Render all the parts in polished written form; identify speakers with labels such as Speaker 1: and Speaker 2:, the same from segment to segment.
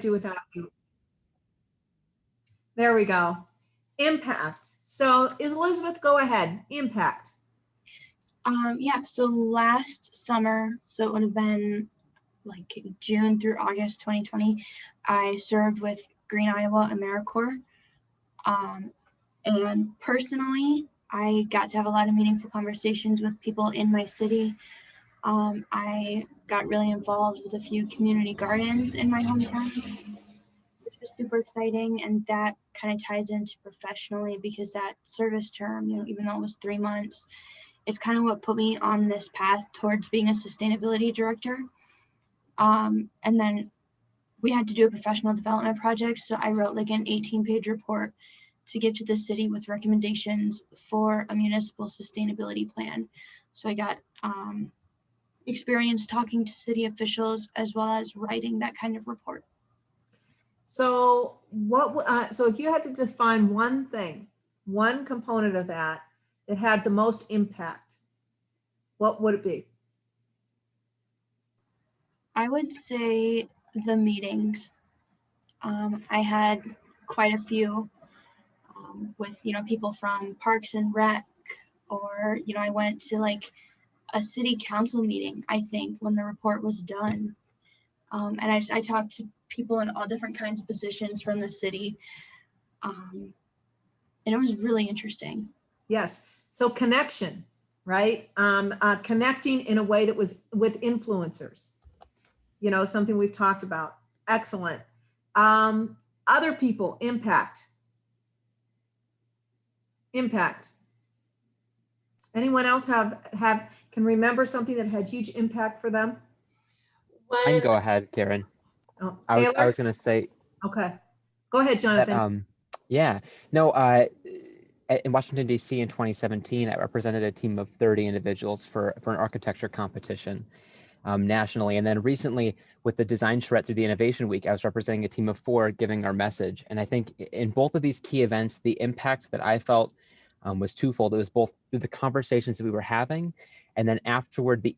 Speaker 1: do without you. There we go. Impact. So Elizabeth, go ahead. Impact.
Speaker 2: Yeah, so last summer, so it would have been like June through August 2020, I served with Green Iowa AmeriCorps. And personally, I got to have a lot of meaningful conversations with people in my city. I got really involved with a few community gardens in my hometown, which was super exciting. And that kind of ties into professionally, because that service term, you know, even though it was 3 months, it's kind of what put me on this path towards being a sustainability director. And then we had to do a professional development project. So I wrote like an 18-page report to give to the city with recommendations for a municipal sustainability plan. So I got experience talking to city officials as well as writing that kind of report.
Speaker 1: So so if you had to define one thing, one component of that that had the most impact, what would it be?
Speaker 2: I would say the meetings. I had quite a few with, you know, people from Parks and Rec, or, you know, I went to like a city council meeting, I think, when the report was done. And I talked to people in all different kinds of positions from the city. And it was really interesting.
Speaker 1: Yes. So connection, right? Connecting in a way that was with influencers, you know, something we've talked about. Excellent. Other people, impact. Anyone else can remember something that had huge impact for them?
Speaker 3: I can go ahead, Karen.
Speaker 1: Oh,
Speaker 3: I was going to say.
Speaker 1: Okay. Go ahead, Jonathan.
Speaker 3: Yeah. No, in Washington, D.C. in 2017, I represented a team of 30 individuals for an architecture competition nationally. And then recently, with the Design Charrette through the Innovation Week, I was representing a team of 4 giving our message. And I think in both of these key events, the impact that I felt was twofold. It was both through the conversations that we were having, and then afterward, the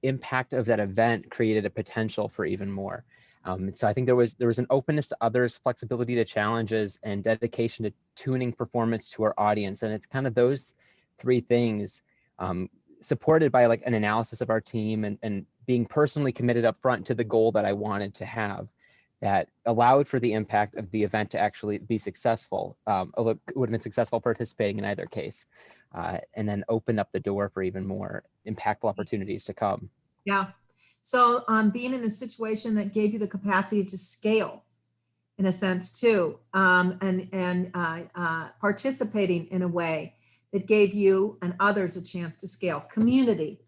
Speaker 3: impact of that event created a potential for even more. So I think there was an openness to others, flexibility to challenges, and dedication to tuning performance to our audience. And it's kind of those 3 things, supported by like an analysis of our team and being personally committed up front to the goal that I wanted to have, that allowed for the impact of the event to actually be successful. Although it would have been successful participating in either case, and then opened up the door for even more impactful opportunities to come.
Speaker 1: Yeah. So being in a situation that gave you the capacity to scale, in a sense too, and participating in a way that gave you and others a chance to scale. Community,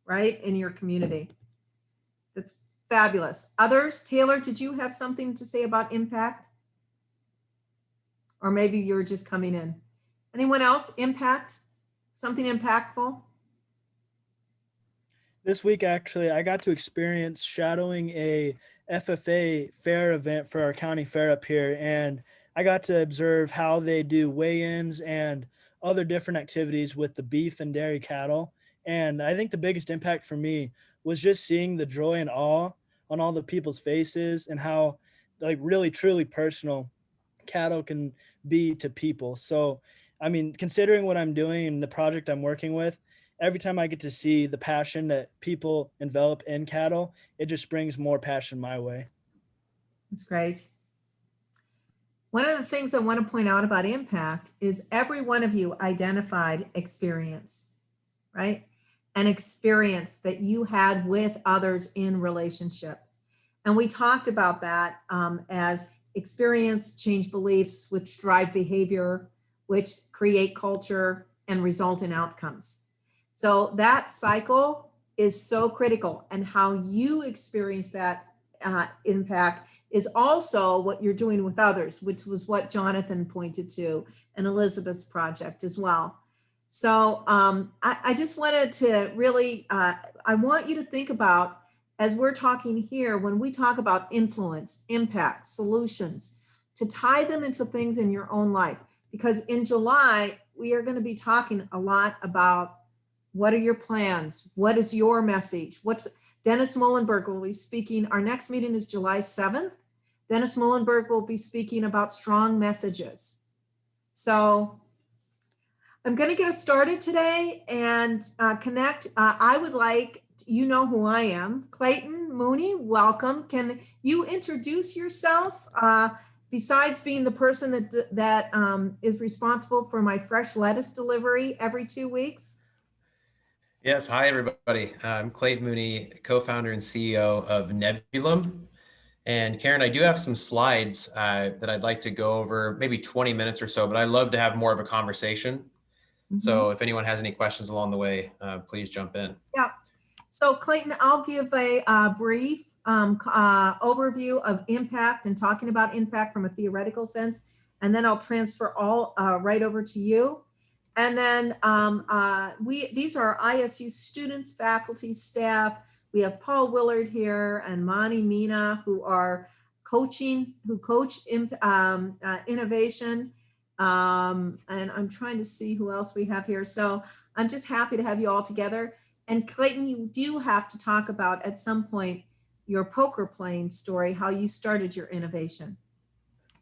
Speaker 1: right? In your community. That's fabulous. Others, Taylor, did you have something to say about impact? Or maybe you're just coming in. Anyone else? Impact? Something impactful?
Speaker 4: This week, actually, I got to experience shadowing a FFA fair event for our county fair up here. And I got to observe how they do weigh-ins and other different activities with the beef and dairy cattle. And I think the biggest impact for me was just seeing the joy and awe on all the people's faces, and how like really truly personal cattle can be to people. So, I mean, considering what I'm doing and the project I'm working with, every time I get to see the passion that people envelop in cattle, it just brings more passion my way.
Speaker 1: That's great. One of the things I want to point out about impact is every one of you identified experience, right? An experience that you had with others in relationship. And we talked about that as experience change beliefs, which drive behavior, which create culture and result in outcomes. So that cycle is so critical, and how you experience that impact is also what you're doing with others, which was what Jonathan pointed to in Elizabeth's project as well. So I just wanted to really, I want you to think about, as we're talking here, when we talk about influence, impact, solutions, to tie them into things in your own life. Because in July, we are going to be talking a lot about what are your plans? What is your message? Dennis Muhlenberg will be speaking. Our next meeting is July 7th. Dennis Muhlenberg will be speaking about strong messages. So I'm going to get us started today and connect. I would like, you know who I am, Clayton Mooney, welcome. Can you introduce yourself besides being the person that is responsible for my fresh lettuce delivery every 2 weeks?
Speaker 5: Yes, hi everybody. I'm Clayton Mooney, co-founder and CEO of Nebullam. And Karen, I do have some slides that I'd like to go over, maybe 20 minutes or so, but I'd love to have more of a conversation.
Speaker 1: Mm-hmm.
Speaker 5: So if anyone has any questions along the way, please jump in.
Speaker 1: Yeah. So Clayton, I'll give a brief overview of impact and talking about impact from a theoretical sense, and then I'll transfer all right over to you. And then these are ISU students, faculty, staff. We have Paul Willard here and Mani Mina, who are coach innovation. And I'm trying to see who else we have here. So I'm just happy to have you all together. And Clayton, you do have to talk about at some point your poker playing story, how you started your innovation.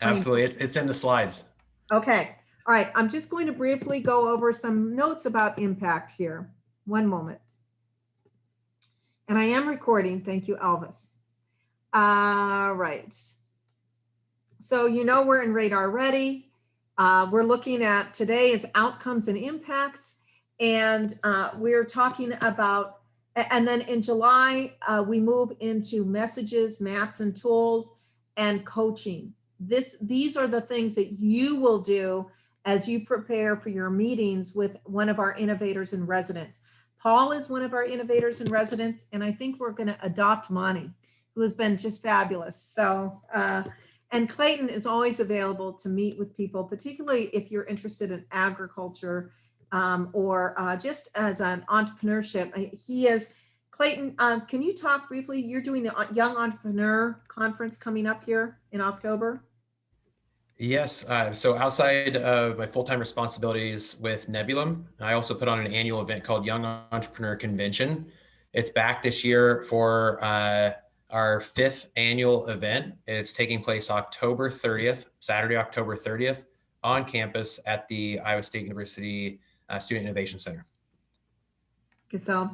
Speaker 5: Absolutely, it's in the slides.
Speaker 1: Okay, all right. I'm just going to briefly go over some notes about impact here. One moment. And I am recording. Thank you, Elvis. All right. So you know we're in Radar Ready. We're looking at today is outcomes and impacts. And we're talking about, and then in July, we move into messages, maps, and tools, and coaching. These are the things that you will do as you prepare for your meetings with one of our innovators in residence. Paul is one of our innovators in residence, and I think we're going to adopt Mani, who has been just fabulous. So, and Clayton is always available to meet with people, particularly if you're interested in agriculture or just as an entrepreneurship. He is, Clayton, can you talk briefly? You're doing the Young Entrepreneur Conference coming up here in October.
Speaker 5: Yes, so outside of my full-time responsibilities with Nebullam, I also put on an annual event called Young Entrepreneur Convention. It's back this year for our 5th annual event. It's taking place October 30th, Saturday, October 30th, on campus at the Iowa State University Student Innovation Center.
Speaker 1: Okay, so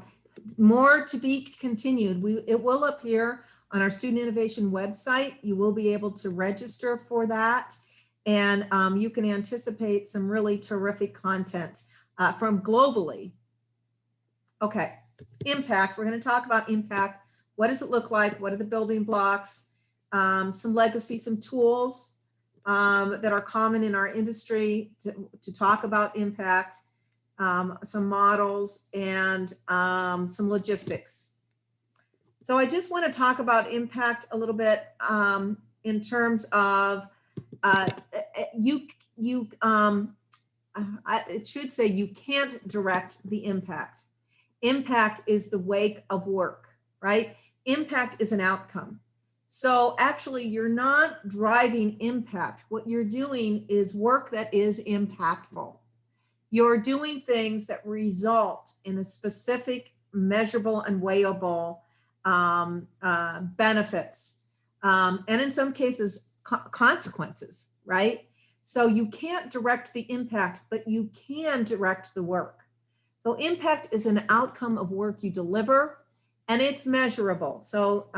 Speaker 1: more to be continued. It will appear on our Student Innovation website. You will be able to register for that. And you can anticipate some really terrific content from globally. Okay, impact. We're going to talk about impact. What does it look like? What are the building blocks? Some legacy, some tools that are common in our industry to talk about impact, some models, and some logistics. So I just want to talk about impact a little bit in terms of it should say you can't direct the impact. Impact is the wake of work, right? Impact is an outcome. So actually you're not driving impact. What you're doing is work that is impactful. You're doing things that result in a specific, measurable, and weighable benefits. And in some cases, consequences, right? So you can't direct the impact, but you can direct the work. So impact is an outcome of work you deliver, and it's measurable. So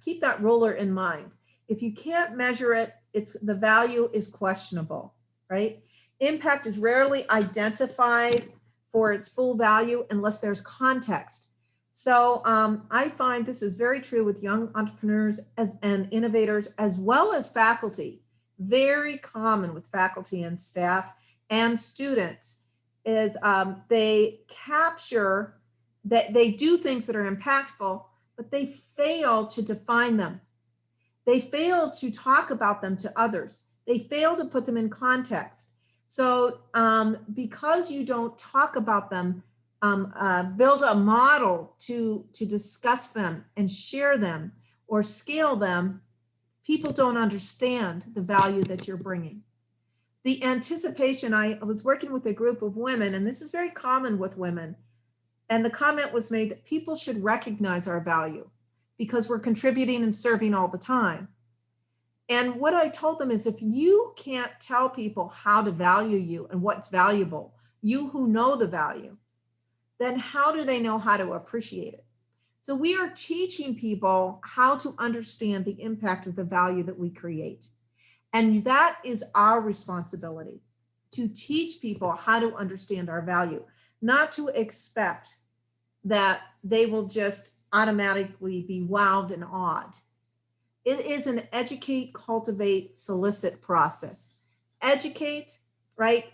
Speaker 1: keep that ruler in mind. If you can't measure it, the value is questionable, right? Impact is rarely identified for its full value unless there's context. So I find this is very true with young entrepreneurs and innovators, as well as faculty. Very common with faculty and staff and students is they capture that they do things that are impactful, but they fail to define them. They fail to talk about them to others. They fail to put them in context. So because you don't talk about them, build a model to discuss them and share them or scale them, people don't understand the value that you're bringing. The anticipation, I was working with a group of women, and this is very common with women, and the comment was made that people should recognize our value because we're contributing and serving all the time. And what I told them is, if you can't tell people how to value you and what's valuable, you who know the value, then how do they know how to appreciate it? So we are teaching people how to understand the impact of the value that we create. And that is our responsibility, to teach people how to understand our value, not to expect that they will just automatically be wowed and awed. It is an educate, cultivate, solicit process. Educate, right?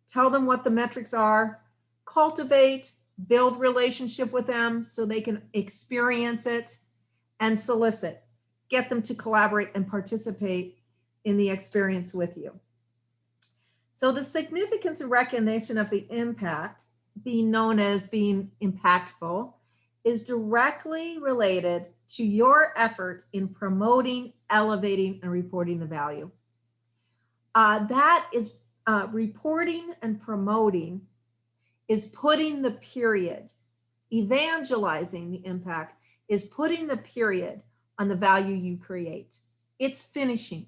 Speaker 1: Tell them what the metrics are. Cultivate, build relationship with them so they can experience it. And solicit, get them to collaborate and participate in the experience with you. So the significance and recognition of the impact, being known as being impactful, is directly related to your effort in promoting, elevating, and reporting the value. That is reporting and promoting is putting the period. Evangelizing the impact is putting the period on the value you create. It's finishing.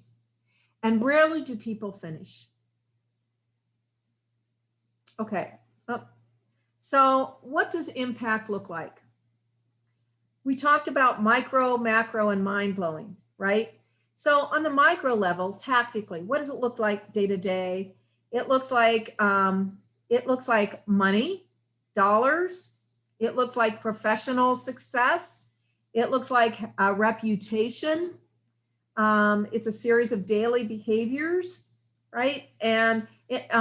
Speaker 1: And rarely do people finish. Okay. So what does impact look like? We talked about micro, macro, and mind-blowing, right? So on the micro level, tactically, what does it look like day to day? It looks like money, dollars. It looks like professional success. It looks like a reputation. It's a series of daily behaviors, right? And it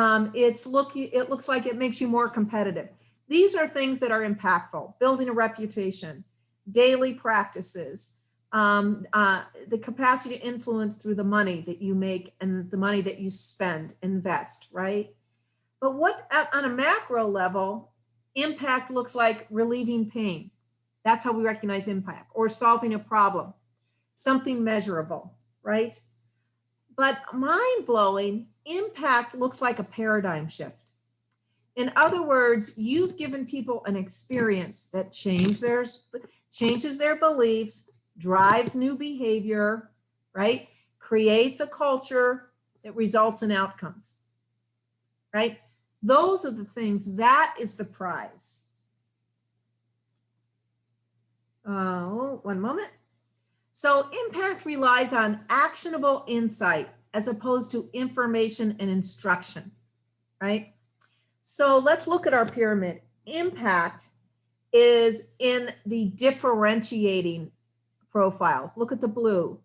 Speaker 1: looks like it makes you more competitive. These are things that are impactful: building a reputation, daily practices, the capacity to influence through the money that you make and the money that you spend, invest, right? But what on a macro level, impact looks like relieving pain. That's how we recognize impact, or solving a problem, something measurable, right? But mind-blowing, impact looks like a paradigm shift. In other words, you've given people an experience that changes their beliefs, drives new behavior, right? Creates a culture that results in outcomes, right? Those are the things, that is the prize. One moment. So impact relies on actionable insight as opposed to information and instruction, right? So let's look at our pyramid. Impact is in the differentiating profile. Look at the blue.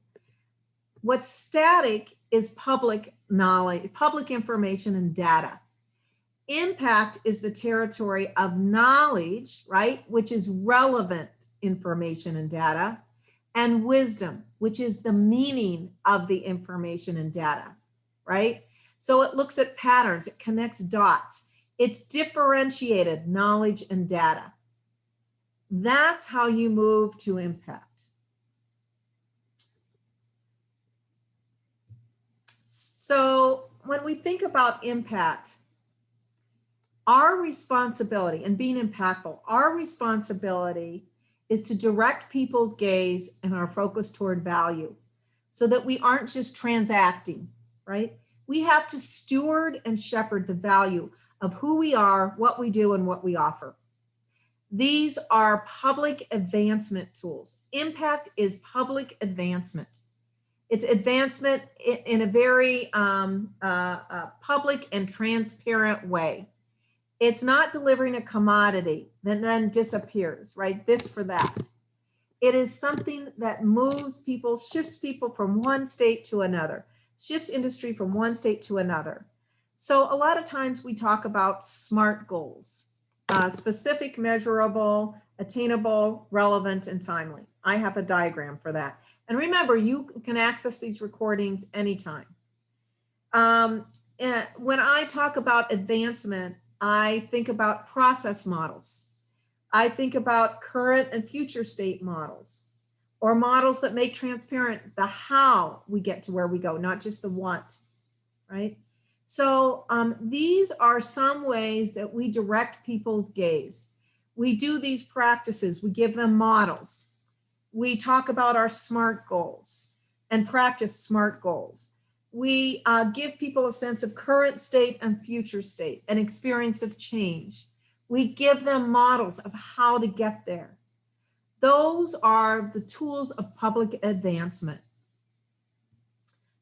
Speaker 1: What's static is public knowledge, public information and data. Impact is the territory of knowledge, right, which is relevant information and data, and wisdom, which is the meaning of the information and data, right? So it looks at patterns, it connects dots. It's differentiated knowledge and data. That's how you move to impact. So when we think about impact, our responsibility and being impactful, our responsibility is to direct people's gaze and our focus toward value so that we aren't just transacting, right? We have to steward and shepherd the value of who we are, what we do, and what we offer. These are public advancement tools. Impact is public advancement. It's advancement in a very public and transparent way. It's not delivering a commodity that then disappears, right? This for that. It is something that moves people, shifts people from one state to another, shifts industry from one state to another. So a lot of times we talk about SMART goals, specific, measurable, attainable, relevant, and timely. I have a diagram for that. And remember, you can access these recordings anytime. And when I talk about advancement, I think about process models. I think about current and future state models, or models that make transparent the how we get to where we go, not just the what, right? So these are some ways that we direct people's gaze. We do these practices, we give them models. We talk about our SMART goals. and practice SMART goals. We give people a sense of current state and future state, an experience of change. We give them models of how to get there. Those are the tools of public advancement.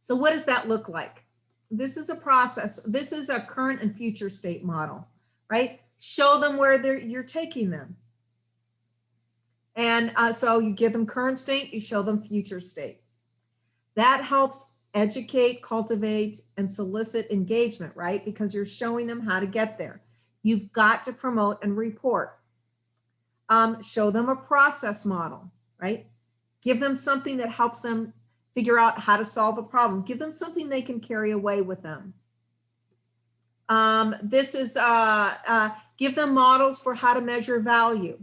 Speaker 1: So what does that look like? This is a process. This is a current and future state model, right? Show them where you're taking them. And so you give them current state, you show them future state. That helps educate, cultivate, and solicit engagement, right? Because you're showing them how to get there. You've got to promote and report. Show them a process model, right? Give them something that helps them figure out how to solve a problem. Give them something they can carry away with them. Give them models for how to measure value.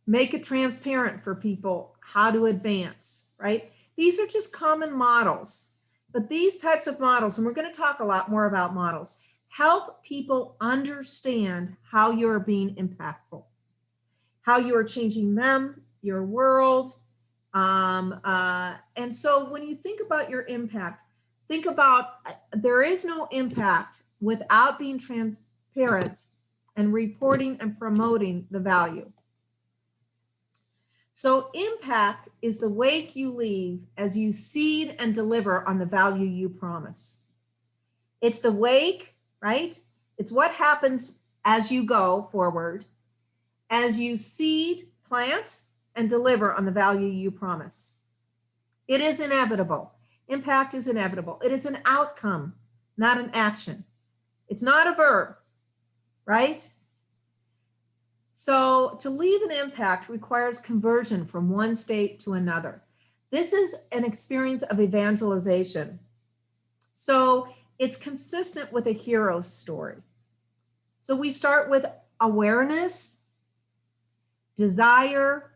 Speaker 1: Make it transparent for people how to advance, right? These are just common models, but these types of models, and we're going to talk a lot more about models, help people understand how you're being impactful, how you are changing them, your world. And so when you think about your impact, think about there is no impact without being transparent and reporting and promoting the value. So impact is the wake you leave as you seed and deliver on the value you promise. It's the wake, right? It's what happens as you go forward, as you seed, plant, and deliver on the value you promise. It is inevitable. Impact is inevitable. It is an outcome, not an action. It's not a verb, right? So to leave an impact requires conversion from one state to another. This is an experience of evangelization. So it's consistent with a hero story. So we start with awareness, desire,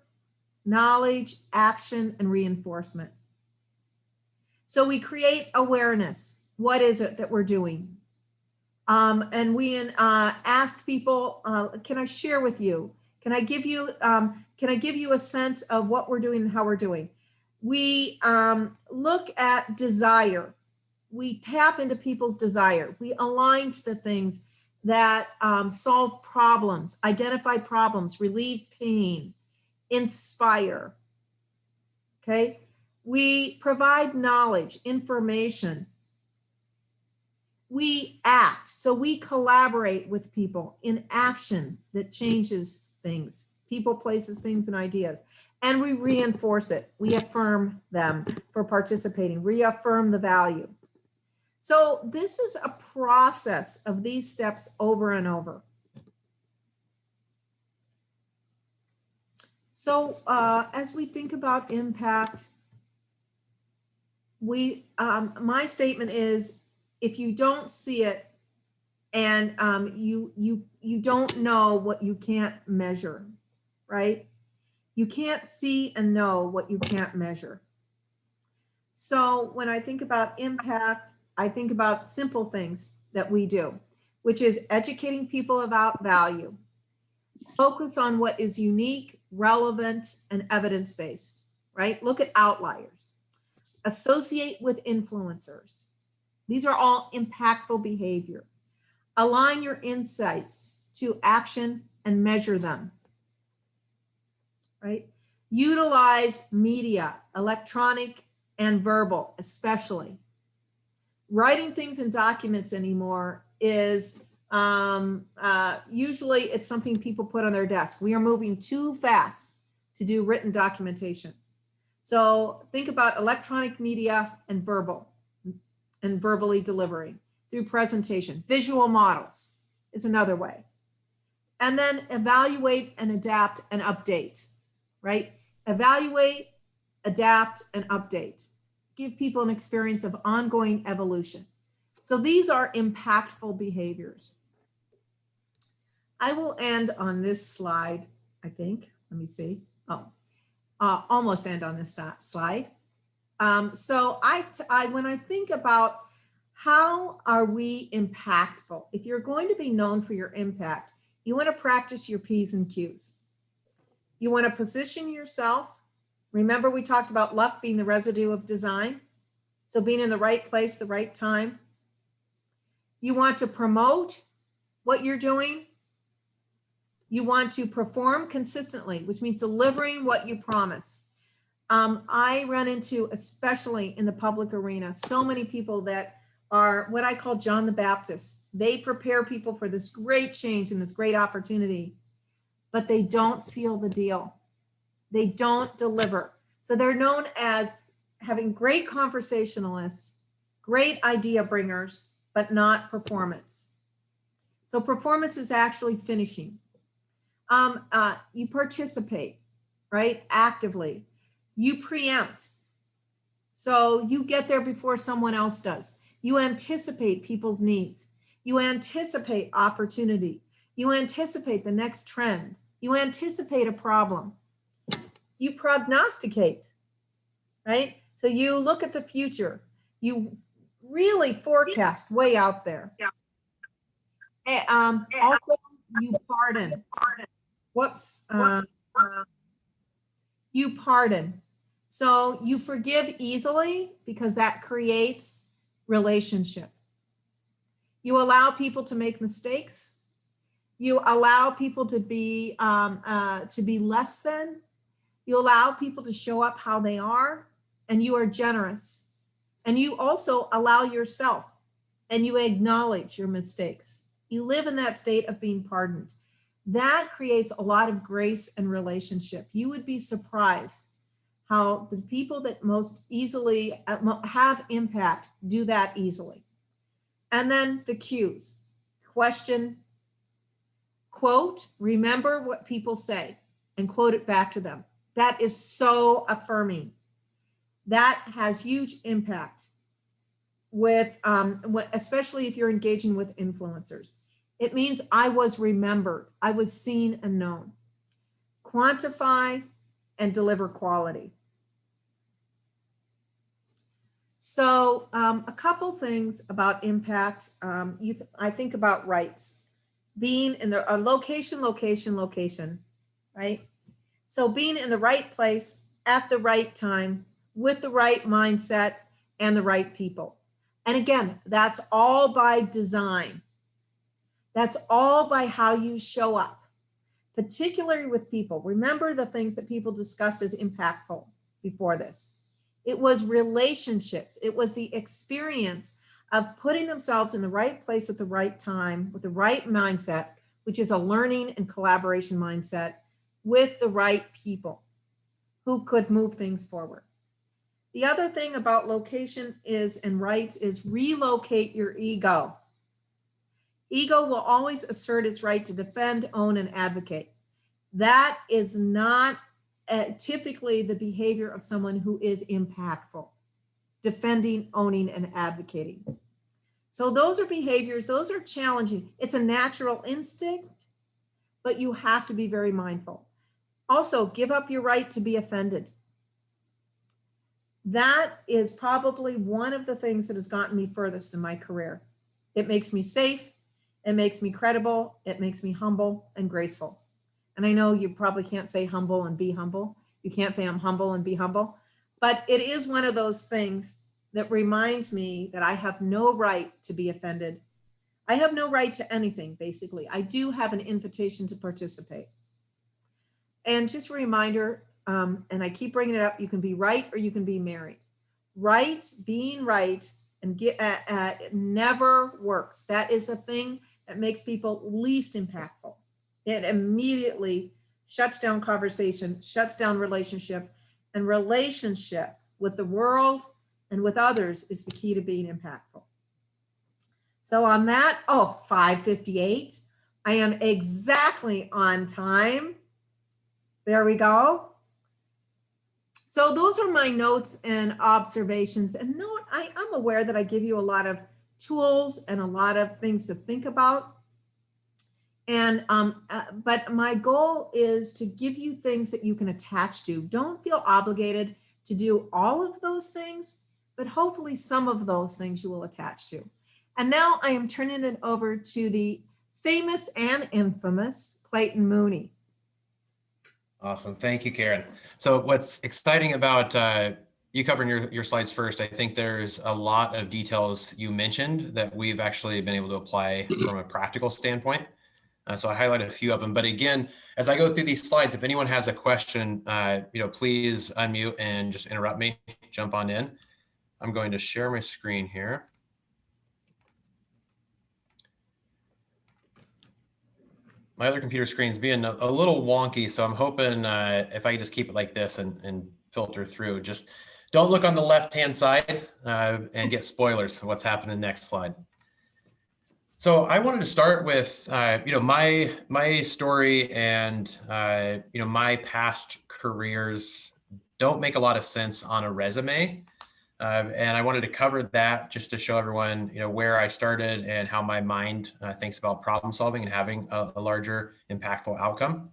Speaker 1: knowledge, action, and reinforcement. So we create awareness. What is it that we're doing? And we asked people, can I share with you? Can I give you a sense of what we're doing and how we're doing? We look at desire. We tap into people's desire. We align to the things that solve problems, identify problems, relieve pain, inspire. Okay? We provide knowledge, information. We act, so we collaborate with people in action that changes things, people, places, things, and ideas. And we reinforce it. We affirm them for participating, reaffirm the value. So this is a process of these steps over and over. So as we think about impact, my statement is, if you don't see it and you don't know what you can't measure, right? You can't see and know what you can't measure. So when I think about impact, I think about simple things that we do, which is educating people about value. Focus on what is unique, relevant, and evidence-based, right? Look at outliers. Associate with influencers. These are all impactful behavior. Align your insights to action and measure them, right? Utilize media, electronic and verbal, especially. Writing things in documents anymore is usually it's something people put on their desk. We are moving too fast to do written documentation. So think about electronic media and verbal. And verbally delivering through presentation. Visual models is another way. And then evaluate and adapt and update, right? Evaluate, adapt, and update. Give people an experience of ongoing evolution. So these are impactful behaviors. I will end on this slide, I think. Let me see. Almost end on this slide. So when I think about how are we impactful, if you're going to be known for your impact, you want to practice your P's and Q's. You want to position yourself Remember we talked about luck being the residue of design? So being in the right place, the right time. You want to promote what you're doing. You want to perform consistently, which means delivering what you promise. I run into, especially in the public arena, so many people that are what I call John the Baptist. They prepare people for this great change and this great opportunity, but they don't seal the deal. They don't deliver. So they're known as having great conversationalists, great idea bringers, but not performance. So performance is actually finishing. You participate, right? Actively. You preempt. So you get there before someone else does. You anticipate people's needs. You anticipate opportunity. You anticipate the next trend. You anticipate a problem. You prognosticate, right? So you look at the future. You really forecast way out there. Yeah. Also, you pardon. Whoops. You pardon. So you forgive easily because that creates relationship. You allow people to make mistakes. You allow people to be less than. You allow people to show up how they are, and you are generous. And you also allow yourself, and you acknowledge your mistakes. You live in that state of being pardoned. That creates a lot of grace and relationship. You would be surprised how the people that most easily have impact do that easily. And then the cues. Question, quote, remember what people say and quote it back to them. That is so affirming. That has huge impact with, especially if you're engaging with influencers. It means I was remembered. I was seen and known. Quantify and deliver quality. So a couple things about impact. I think about rights. Being in the location, right? So being in the right place at the right time with the right mindset and the right people. And again, that's all by design. That's all by how you show up, particularly with people. Remember the things that people discussed as impactful before this. It was relationships. It was the experience of putting themselves in the right place at the right time with the right mindset, which is a learning and collaboration mindset with the right people who could move things forward. The other thing about location is and rights is relocate your ego. Ego will always assert its right to defend, own, and advocate. That is not typically the behavior of someone who is impactful, defending, owning, and advocating. So those are behaviors, those are challenging. It's a natural instinct, but you have to be very mindful. Also, give up your right to be offended. That is probably one of the things that has gotten me furthest in my career. It makes me safe. It makes me credible. It makes me humble and graceful. And I know you probably can't say humble and be humble. You can't say I'm humble and be humble. But it is one of those things that reminds me that I have no right to be offended. I have no right to anything, basically. I do have an invitation to participate. And just a reminder, and I keep bringing it up, you can be right or you can be married. Right, being right, and never works. That is the thing that makes people least impactful. It immediately shuts down conversation, shuts down relationship, and relationship with the world and with others is the key to being impactful. So on that, 5:58, I am exactly on time. There we go. So those are my notes and observations. And note, I'm aware that I give you a lot of tools and a lot of things to think about. And but my goal is to give you things that you can attach to. Don't feel obligated to do all of those things, but hopefully some of those things you will attach to. And now I am turning it over to the famous and infamous Clayton Mooney.
Speaker 5: Awesome. Thank you, Karen. So what's exciting about you covering your slides first, I think there's a lot of details you mentioned that we've actually been able to apply from a practical standpoint. So I highlighted a few of them. But again, as I go through these slides, if anyone has a question, please unmute and just interrupt me, jump on in. I'm going to share my screen here. My other computer screen's being a little wonky, so I'm hoping if I just keep it like this and filter through, just don't look on the left-hand side and get spoilers of what's happening next slide. So I wanted to start with, my story and, my past careers don't make a lot of sense on a resume. And I wanted to cover that just to show everyone, where I started and how my mind thinks about problem solving and having a larger impactful outcome.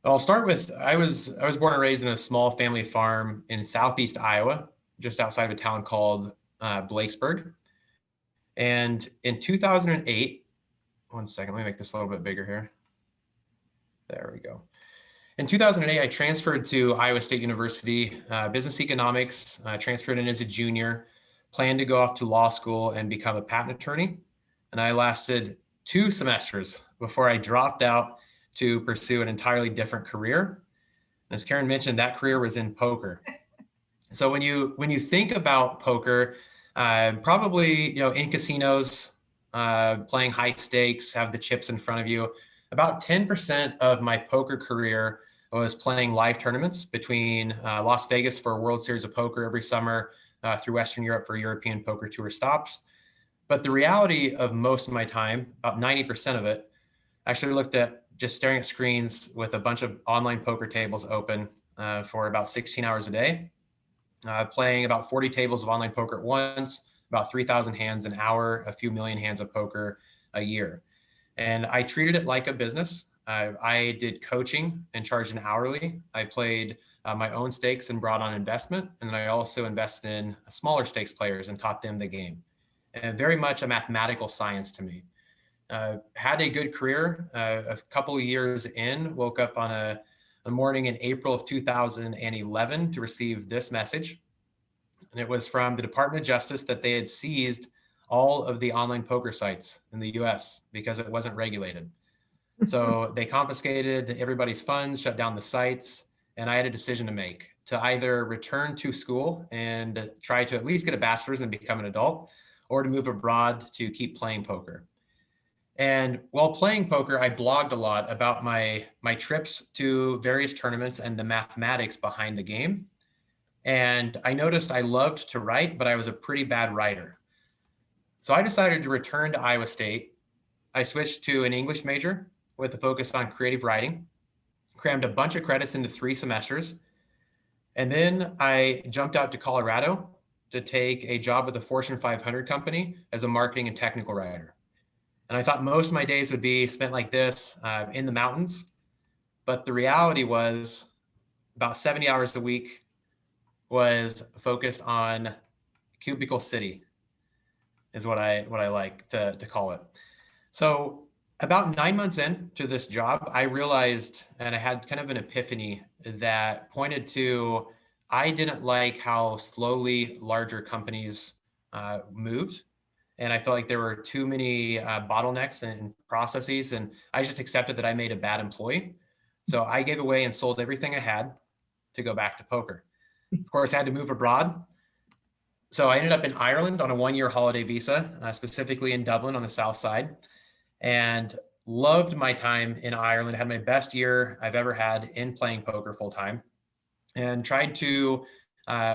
Speaker 5: But I'll start with, I was born and raised in a small family farm in Southeast Iowa, just outside of a town called Blakesburg. And in 2008, one second, let me make this a little bit bigger here. There we go. In 2008, I transferred to Iowa State University, business economics, transferred in as a junior, planned to go off to law school and become a patent attorney. And I lasted 2 semesters before I dropped out to pursue an entirely different career. As Karen mentioned, that career was in poker. So when you think about poker, probably, in casinos, playing high stakes, have the chips in front of you, about 10% of my poker career was playing live tournaments between Las Vegas for a World Series of Poker every summer, through Western Europe for European Poker Tour stops. But the reality of most of my time, about 90% of it, actually looked at just staring at screens with a bunch of online poker tables open for about 16 hours a day, playing about 40 tables of online poker at once, about 3,000 hands an hour, a few million hands of poker a year. And I treated it like a business. I did coaching and charged an hourly. I played my own stakes and brought on investment. And then I also invested in smaller stakes players and taught them the game. And very much a mathematical science to me. Had a good career. A couple of years in, woke up on a morning in April of 2011 to receive this message. And it was from the Department of Justice that they had seized all of the online poker sites in the US because it wasn't regulated. So they confiscated everybody's funds, shut down the sites, and I had a decision to make to either return to school and try to at least get a bachelor's and become an adult, or to move abroad to keep playing poker. And while playing poker, I blogged a lot about my trips to various tournaments and the mathematics behind the game. And I noticed I loved to write, but I was a pretty bad writer. So I decided to return to Iowa State. I switched to an English major with a focus on creative writing, crammed a bunch of credits into 3 semesters. And then I jumped out to Colorado to take a job with a Fortune 500 company as a marketing and technical writer. And I thought most of my days would be spent like this in the mountains. But the reality was about 70 hours a week was focused on Cubicle City, is what I like to call it. So about 9 months into this job, I realized, and I had kind of an epiphany that pointed to, I didn't like how slowly larger companies moved. And I felt like there were too many bottlenecks and processes. And I just accepted that I made a bad employee. So I gave away and sold everything I had to go back to poker. Of course, I had to move abroad. So I ended up in Ireland on a 1-year holiday visa, specifically in Dublin on the south side, and loved my time in Ireland. Had my best year I've ever had in playing poker full time, and tried to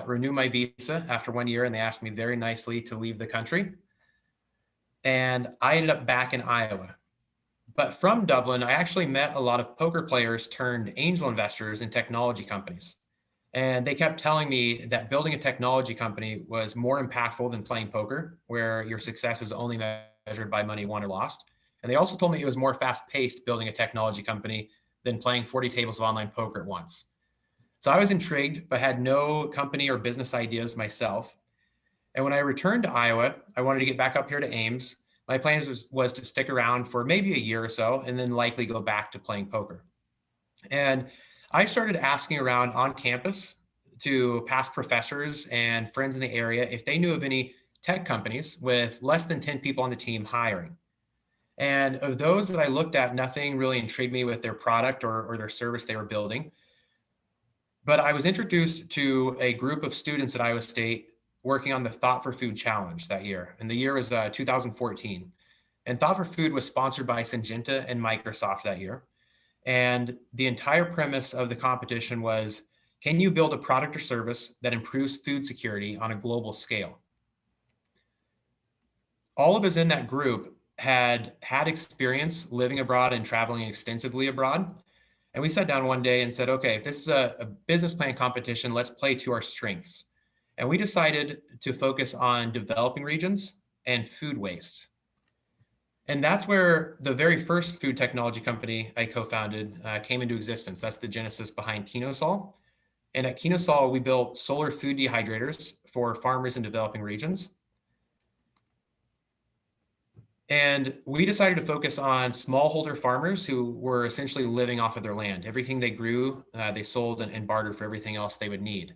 Speaker 5: renew my visa after 1 year. And they asked me very nicely to leave the country. And I ended up back in Iowa. But from Dublin, I actually met a lot of poker players turned angel investors in technology companies. And they kept telling me that building a technology company was more impactful than playing poker, where your success is only measured by money won or lost. And they also told me it was more fast-paced building a technology company than playing 40 tables of online poker at once. So I was intrigued, but had no company or business ideas myself. And when I returned to Iowa, I wanted to get back up here to Ames. My plan was to stick around for maybe a year or so, and then likely go back to playing poker. And I started asking around on campus to past professors and friends in the area if they knew of any tech companies with less than 10 people on the team hiring. And of those that I looked at, nothing really intrigued me with their product or their service they were building. But I was introduced to a group of students at Iowa State working on the Thought for Food Challenge that year. And the year was 2014. And Thought for Food was sponsored by Syngenta and Microsoft that year. And the entire premise of the competition was, can you build a product or service that improves food security on a global scale? All of us in that group had experience living abroad and traveling extensively abroad. And we sat down one day and said, okay, if this is a business plan competition, let's play to our strengths. And we decided to focus on developing regions and food waste. And that's where the very first food technology company I co-founded came into existence. That's the genesis behind Kinosol. And at Kinosol, we built solar food dehydrators for farmers in developing regions. And we decided to focus on smallholder farmers who were essentially living off of their land. Everything they grew, they sold and bartered for everything else they would need.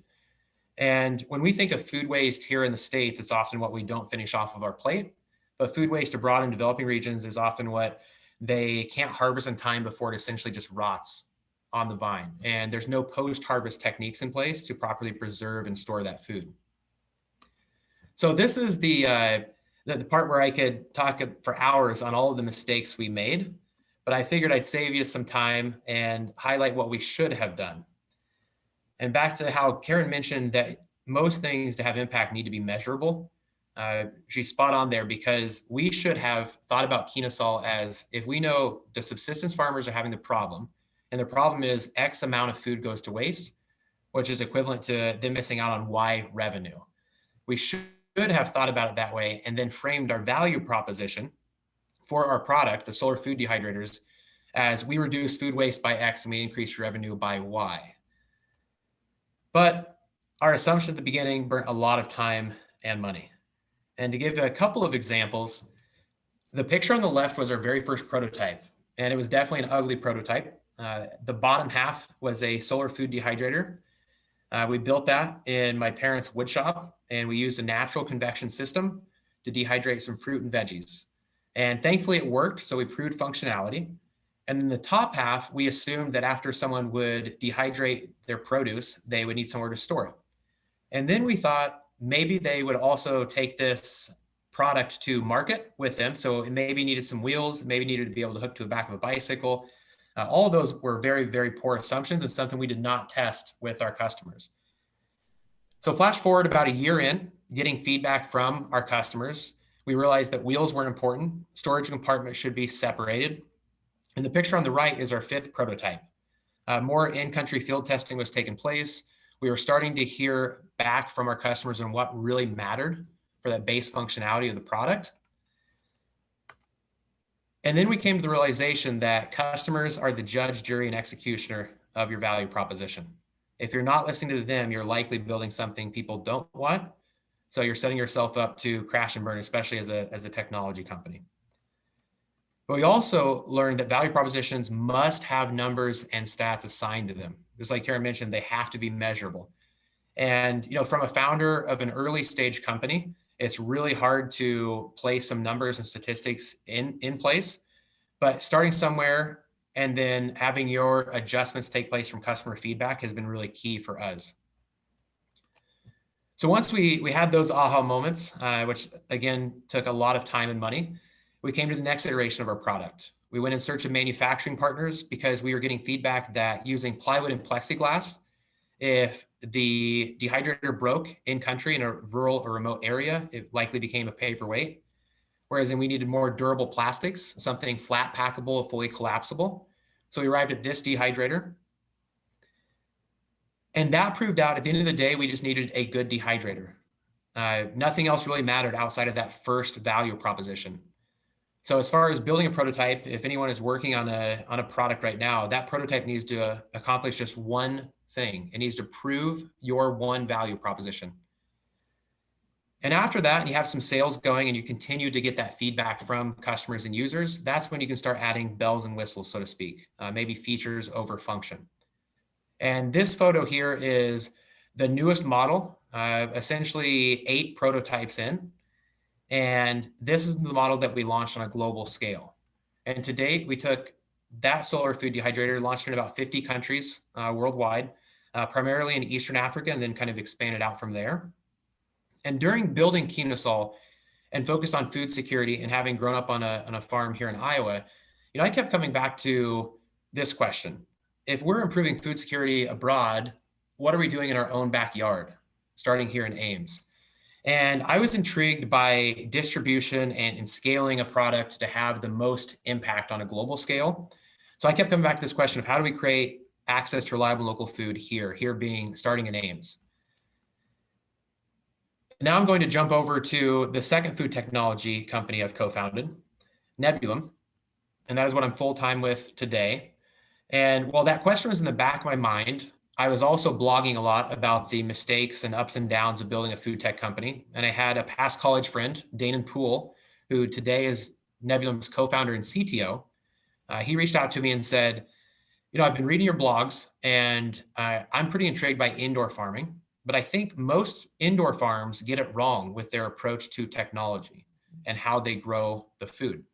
Speaker 5: And when we think of food waste here in the States, it's often what we don't finish off of our plate. But food waste abroad in developing regions is often what they can't harvest in time before it essentially just rots on the vine. And there's no post-harvest techniques in place to properly preserve and store that food. So this is the part where I could talk for hours on all of the mistakes we made, but I figured I'd save you some time and highlight what we should have done. And back to how Karen mentioned that most things to have impact need to be measurable. She's spot on there, because we should have thought about Kinosol as, if we know the subsistence farmers are having the problem, and the problem is X amount of food goes to waste, which is equivalent to them missing out on Y revenue. We should have thought about it that way, and then framed our value proposition for our product, the solar food dehydrators, as we reduce food waste by X and we increase revenue by Y. But our assumption at the beginning burnt a lot of time and money. And to give a couple of examples, the picture on the left was our very first prototype, and it was definitely an ugly prototype. The bottom half was a solar food dehydrator. We built that in my parents' wood shop, and we used a natural convection system to dehydrate some fruit and veggies. And thankfully it worked, so we proved functionality. And then the top half, we assumed that after someone would dehydrate their produce, they would need somewhere to store it. And then we thought maybe they would also take this product to market with them. So it maybe needed some wheels, maybe needed to be able to hook to the back of a bicycle. All of those were very, very poor assumptions and something we did not test with our customers. So flash forward about a year in, getting feedback from our customers, we realized that wheels weren't important. Storage compartments should be separated. And the picture on the right is our fifth prototype. More in-country field testing was taking place. We were starting to hear back from our customers on what really mattered for that base functionality of the product. And then we came to the realization that customers are the judge, jury, and executioner of your value proposition. If you're not listening to them, you're likely building something people don't want. So you're setting yourself up to crash and burn, especially as a technology company. But we also learned that value propositions must have numbers and stats assigned to them. Just like Karen mentioned, they have to be measurable. And from a founder of an early stage company, it's really hard to place some numbers and statistics in place, but starting somewhere and then having your adjustments take place from customer feedback has been really key for us. So once we had those aha moments, which again took a lot of time and money, we came to the next iteration of our product. We went in search of manufacturing partners because we were getting feedback that using plywood and plexiglass, if the dehydrator broke in country in a rural or remote area, it likely became a paperweight. Whereas we needed more durable plastics, something flat packable, fully collapsible. So we arrived at this dehydrator. And that proved out at the end of the day, we just needed a good dehydrator. Nothing else really mattered outside of that first value proposition. So as far as building a prototype, if anyone is working on a product right now, that prototype needs to accomplish just one thing. It needs to prove your one value proposition. And after that, and you have some sales going and you continue to get that feedback from customers and users, that's when you can start adding bells and whistles, so to speak, maybe features over function. And this photo here is the newest model, essentially 8 prototypes in. And this is the model that we launched on a global scale. And to date, we took that solar food dehydrator, launched in about 50 countries worldwide, primarily in Eastern Africa, and then kind of expanded out from there. And during building Kinosol and focused on food security and having grown up on a farm here in Iowa, I kept coming back to this question. If we're improving food security abroad, what are we doing in our own backyard, starting here in Ames? And I was intrigued by distribution and scaling a product to have the most impact on a global scale. So I kept coming back to this question of how do we create access to reliable local food here being starting in Ames. Now I'm going to jump over to the second food technology company I've co-founded, Nebullam, and that is what I'm full-time with today. And while that question was in the back of my mind, I was also blogging a lot about the mistakes and ups and downs of building a food tech company. And I had a past college friend, Dane Poole, who today is Nebullam's co-founder and CTO. He reached out to me and said, I've been reading your blogs and I'm pretty intrigued by indoor farming, but I think most indoor farms get it wrong with their approach to technology and how they grow the food.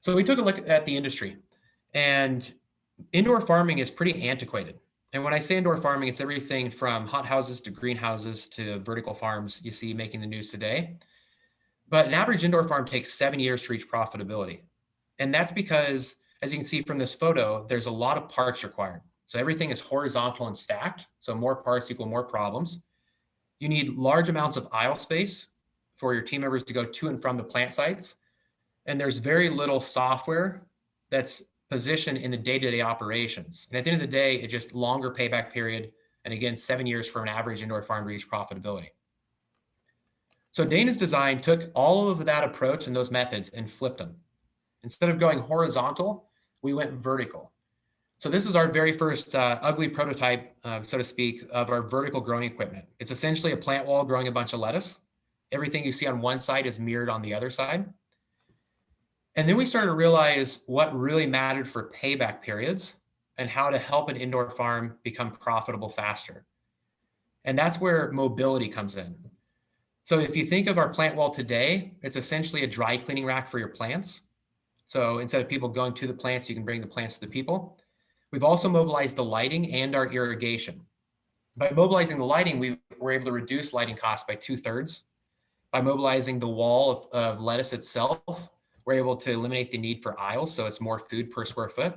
Speaker 5: So we took a look at the industry, and indoor farming is pretty antiquated. And when I say indoor farming, it's everything from hothouses to greenhouses to vertical farms you see making the news today. But an average indoor farm takes 7 years to reach profitability. And that's because, as you can see from this photo, there's a lot of parts required. So everything is horizontal and stacked. So more parts equal more problems. You need large amounts of aisle space for your team members to go to and from the plant sites. And there's very little software that's positioned in the day-to-day operations. And at the end of the day, it's just longer payback period. And again, 7 years for an average indoor farm to reach profitability. So Dana's design took all of that approach and those methods and flipped them. Instead of going horizontal, we went vertical. So this is our very first ugly prototype, so to speak, of our vertical growing equipment. It's essentially a plant wall growing a bunch of lettuce. Everything you see on one side is mirrored on the other side. And then we started to realize what really mattered for payback periods and how to help an indoor farm become profitable faster. And that's where mobility comes in. So if you think of our plant wall today, it's essentially a dry cleaning rack for your plants. So instead of people going to the plants, you can bring the plants to the people. We've also mobilized the lighting and our irrigation. By mobilizing the lighting, we were able to reduce lighting costs by 2/3. By mobilizing the wall of lettuce itself, we're able to eliminate the need for aisles, so it's more food per square foot.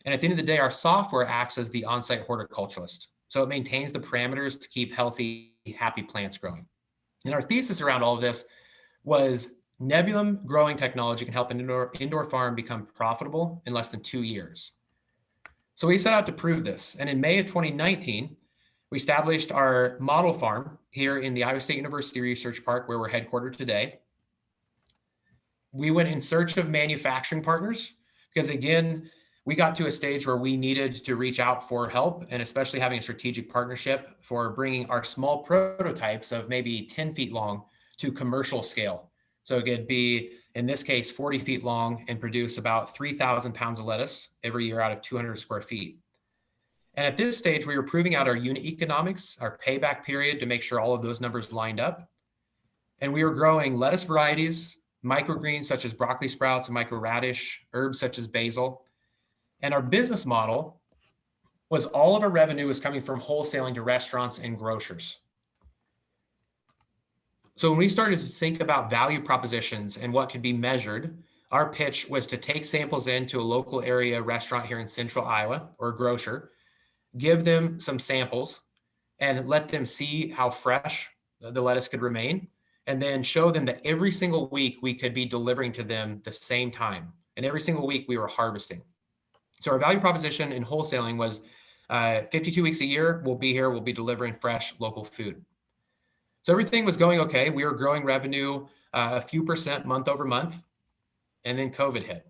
Speaker 5: And at the end of the day, our software acts as the on-site horticulturalist. So it maintains the parameters to keep healthy, happy plants growing. And our thesis around all of this was Nebullam growing technology can help an indoor farm become profitable in less than 2 years. So we set out to prove this. And in May of 2019, we established our model farm here in the Iowa State University Research Park, where we're headquartered today. We went in search of manufacturing partners because, again, we got to a stage where we needed to reach out for help, and especially having a strategic partnership for bringing our small prototypes of maybe 10 feet long to commercial scale. So it could be, in this case, 40 feet long and produce about 3,000 pounds of lettuce every year out of 200 square feet. And at this stage, we were proving out our unit economics, our payback period to make sure all of those numbers lined up. And we were growing lettuce varieties, microgreens such as broccoli sprouts and microradish, herbs such as basil. And our business model was all of our revenue was coming from wholesaling to restaurants and grocers. So when we started to think about value propositions and what could be measured, our pitch was to take samples into a local area restaurant here in central Iowa or a grocer, give them some samples and let them see how fresh the lettuce could remain, and then show them that every single week we could be delivering to them the same time. And every single week we were harvesting. So our value proposition in wholesaling was 52 weeks a year, we'll be here, we'll be delivering fresh local food. So everything was going okay. We were growing revenue a few percent month over month, and then COVID hit.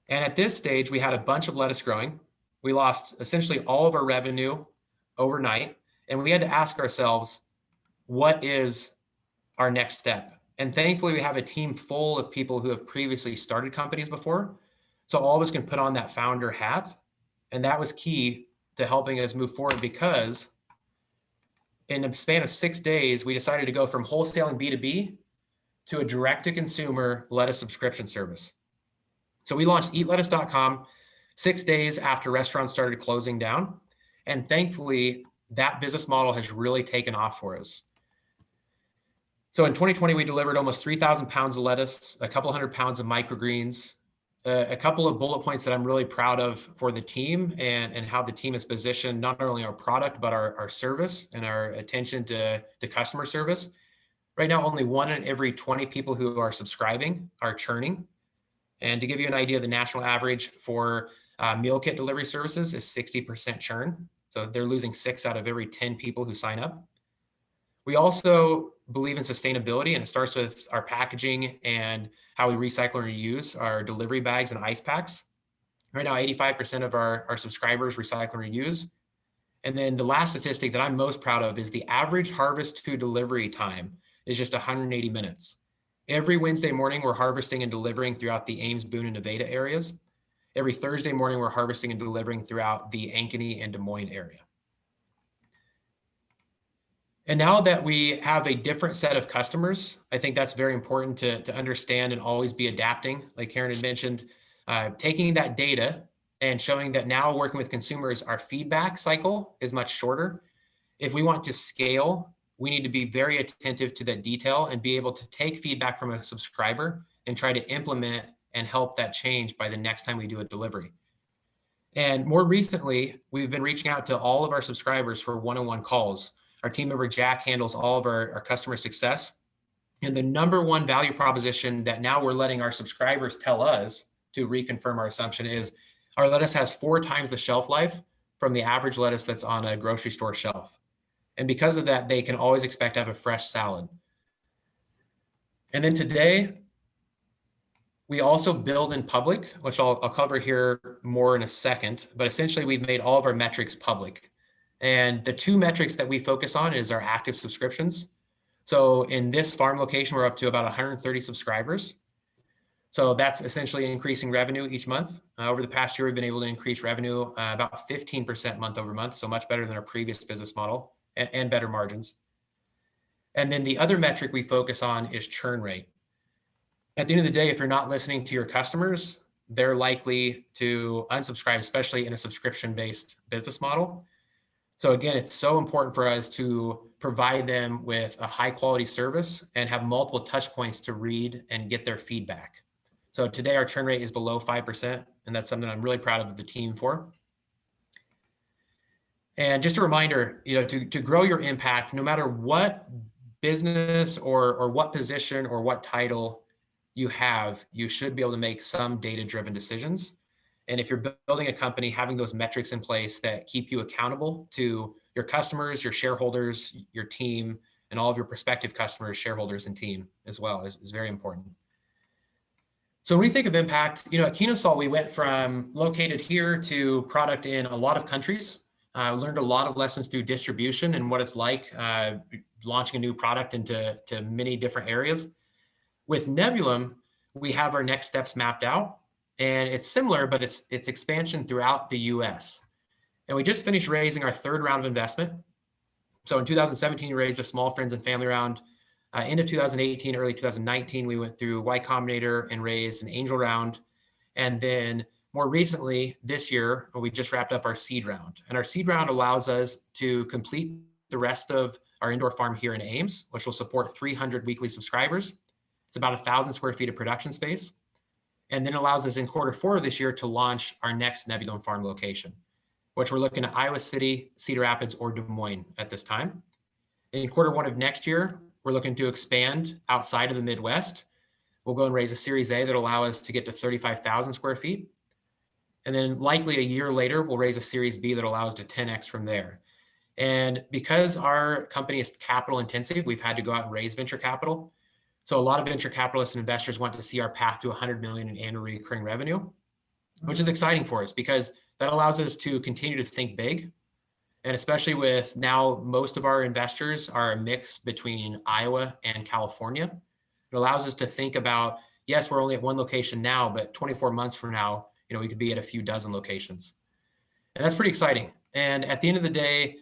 Speaker 5: And at this stage, we had a bunch of lettuce growing. We lost essentially all of our revenue overnight, and we had to ask ourselves, what is our next step? And thankfully, we have a team full of people who have previously started companies before. So all of us can put on that founder hat. And that was key to helping us move forward, because in a span of 6 days, we decided to go from wholesaling B2B to a direct-to-consumer lettuce subscription service. So we launched eatlettuce.com 6 days after restaurants started closing down. And thankfully, that business model has really taken off for us. So in 2020, we delivered almost 3,000 pounds of lettuce, a couple hundred pounds of microgreens, a couple of bullet points that I'm really proud of for the team, and how the team is positioned, not only our product, but our service and our attention to customer service. Right now, only 1 in every 20 people who are subscribing are churning. And to give you an idea, the national average for meal kit delivery services is 60% churn. So they're losing 6 out of every 10 people who sign up. We also believe in sustainability, and it starts with our packaging and how we recycle and reuse our delivery bags and ice packs. Right now, 85% of our subscribers recycle and reuse. And then the last statistic that I'm most proud of is the average harvest to delivery time is just 180 minutes. Every Wednesday morning, we're harvesting and delivering throughout the Ames, Boone, and Nevada areas. Every Thursday morning, we're harvesting and delivering throughout the Ankeny and Des Moines area. And now that we have a different set of customers, I think that's very important to understand and always be adapting. Like Karen had mentioned, taking that data and showing that now working with consumers, our feedback cycle is much shorter. If we want to scale, we need to be very attentive to that detail and be able to take feedback from a subscriber and try to implement and help that change by the next time we do a delivery. And more recently, we've been reaching out to all of our subscribers for one-on-one calls. Our team member, Jack, handles all of our customer success. And the number one value proposition that now we're letting our subscribers tell us to reconfirm our assumption is our lettuce has 4 times the shelf life from the average lettuce that's on a grocery store shelf. And because of that, they can always expect to have a fresh salad. And then today, we also build in public, which I'll cover here more in a second, but essentially we've made all of our metrics public. And the 2 metrics that we focus on is our active subscriptions. So in this farm location, we're up to about 130 subscribers. So that's essentially increasing revenue each month. Over the past year, we've been able to increase revenue about 15% month over month. So much better than our previous business model and better margins. And then the other metric we focus on is churn rate. At the end of the day, if you're not listening to your customers, they're likely to unsubscribe, especially in a subscription-based business model. So again, it's so important for us to provide them with a high quality service and have multiple touch points to read and get their feedback. So today our churn rate is below 5%, and that's something I'm really proud of the team for. And just a reminder, to grow your impact, no matter what business or what position or what title you have, you should be able to make some data-driven decisions. And if you're building a company, having those metrics in place that keep you accountable to your customers, your shareholders, your team, and all of your prospective customers, shareholders, and team as well is very important. So when we think of impact, at Kenosol, we went from located here to product in a lot of countries. Learned a lot of lessons through distribution and what it's like launching a new product into many different areas. With Nebullam, we have our next steps mapped out. And it's similar, but it's expansion throughout the US. And we just finished raising our 3rd round of investment. So in 2017, we raised a small friends and family round. End of 2018, early 2019, we went through Y Combinator and raised an angel round. And then more recently, this year, we just wrapped up our seed round. And our seed round allows us to complete the rest of our indoor farm here in Ames, which will support 300 weekly subscribers. It's about 1,000 square feet of production space. And then allows us in Q4 of this year to launch our next Nebullam farm location, which we're looking at Iowa City, Cedar Rapids, or Des Moines at this time. In Q1 of next year, we're looking to expand outside of the Midwest. We'll go and raise a Series A that'll allow us to get to 35,000 square feet. And then likely a year later, we'll raise a Series B that allows us to 10X from there. And because our company is capital intensive, we've had to go out and raise venture capital. So a lot of venture capitalists and investors want to see our path to 100 million in annual recurring revenue, which is exciting for us because that allows us to continue to think big. And especially with now, most of our investors are a mix between Iowa and California. It allows us to think about, yes, we're only at one location now, but 24 months from now, we could be at a few dozen locations. And that's pretty exciting. And at the end of the day,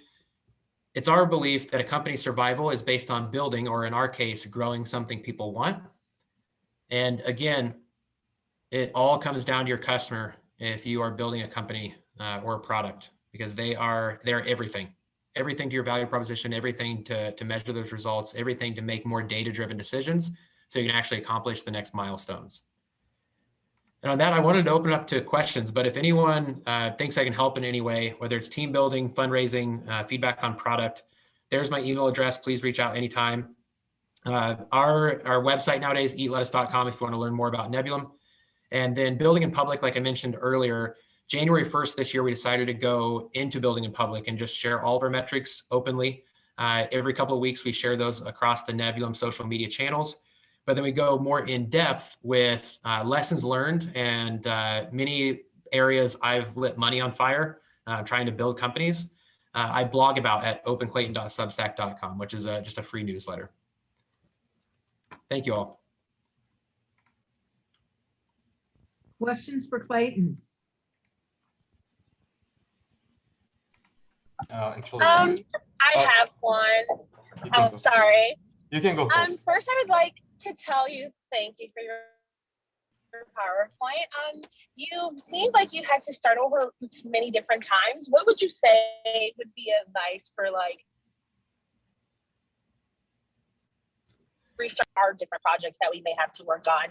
Speaker 5: it's our belief that a company's survival is based on building, or in our case, growing something people want. And again, it all comes down to your customer if you are building a company or a product, because they're everything to your value proposition, everything to measure those results, everything to make more data-driven decisions so you can actually accomplish the next milestones. And on that, I wanted to open up to questions, but if anyone thinks I can help in any way, whether it's team building, fundraising, feedback on product, there's my email address. Please reach out anytime. Our website nowadays, eatlettuce.com, if you want to learn more about Nebullam. And then building in public, like I mentioned earlier, January 1st this year, we decided to go into building in public and just share all of our metrics openly. Every couple of weeks, we share those across the Nebullam social media channels. But then we go more in depth with lessons learned and many areas I've lit money on fire trying to build companies. I blog about at openclayton.substack.com, which is just a free newsletter. Thank you all.
Speaker 1: Questions for Clayton?
Speaker 6: Actually,
Speaker 7: I have one.
Speaker 6: you can
Speaker 7: Oh,
Speaker 6: go.
Speaker 7: sorry.
Speaker 6: You can go first.
Speaker 7: First, I would like to tell you thank you for your PowerPoint. You seemed like you had to start over many different times. What would you say would be advice for like restart our different projects that we may have to work on?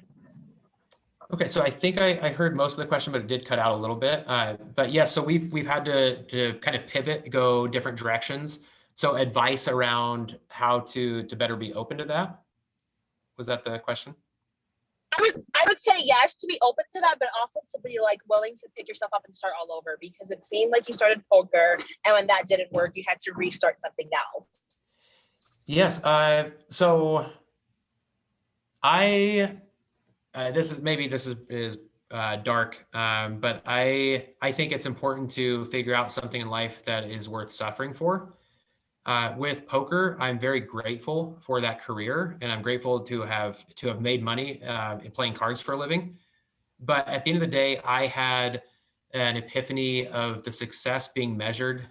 Speaker 5: Okay, so I think I heard most of the question, but it did cut out a little bit. But yeah, so we've had to kind of pivot, go different directions. So advice around how to better be open to that. Was that the question?
Speaker 7: I would say yes, to be open to that, but also to be like willing to pick yourself up and start all over, because it seemed like you started poker, and when that didn't work, you had to restart something else.
Speaker 5: Yes. So this is dark, but I think it's important to figure out something in life that is worth suffering for. With poker, I'm very grateful for that career, and I'm grateful to have made money in playing cards for a living. But at the end of the day, I had an epiphany of the success being measured,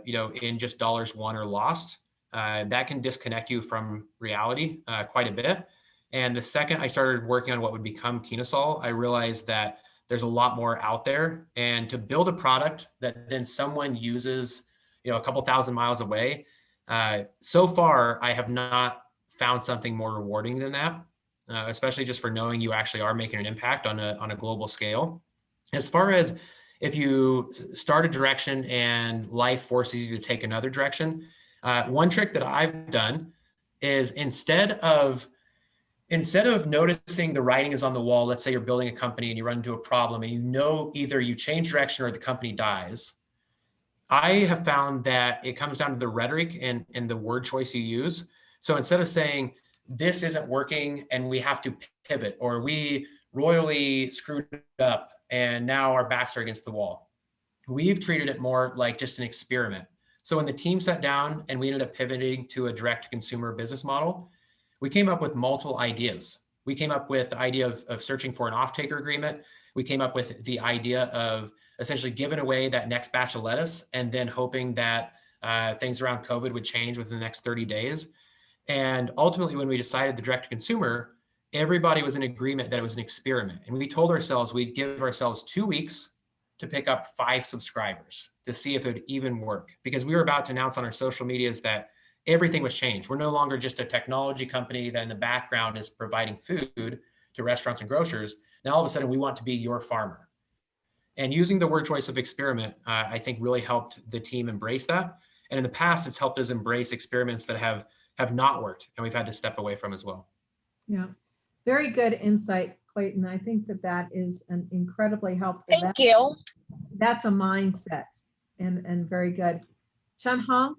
Speaker 5: in just dollars won or lost. That can disconnect you from reality quite a bit. And the second I started working on what would become Kinosol, I realized that there's a lot more out there. And to build a product that then someone uses, a couple thousand miles away, so far I have not found something more rewarding than that, especially just for knowing you actually are making an impact on a global scale. As far as if you start a direction and life forces you to take another direction, one trick that I've done is instead of noticing the writing is on the wall, let's say you're building a company and you run into a problem and either you change direction or the company dies. I have found that it comes down to the rhetoric and the word choice you use. So instead of saying, this isn't working and we have to pivot, or we royally screwed it up and now our backs are against the wall, we've treated it more like just an experiment. So when the team sat down and we ended up pivoting to a direct-to-consumer business model, we came up with multiple ideas. We came up with the idea of searching for an off-taker agreement. We came up with the idea of essentially giving away that next batch of lettuce and then hoping that things around COVID would change within the next 30 days. And ultimately, when we decided the direct-to-consumer, everybody was in agreement that it was an experiment. And we told ourselves we'd give ourselves 2 weeks to pick up 5 subscribers to see if it would even work. Because we were about to announce on our social medias that everything was changed. We're no longer just a technology company that in the background is providing food to restaurants and grocers. Now, all of a sudden, we want to be your farmer. And using the word choice of experiment, I think really helped the team embrace that. And in the past, it's helped us embrace experiments that have not worked and we've had to step away from as well.
Speaker 1: Yeah, very good insight, Clayton. I think that is an incredibly helpful.
Speaker 7: Thank you.
Speaker 1: That's a mindset and very good. Chun Hong?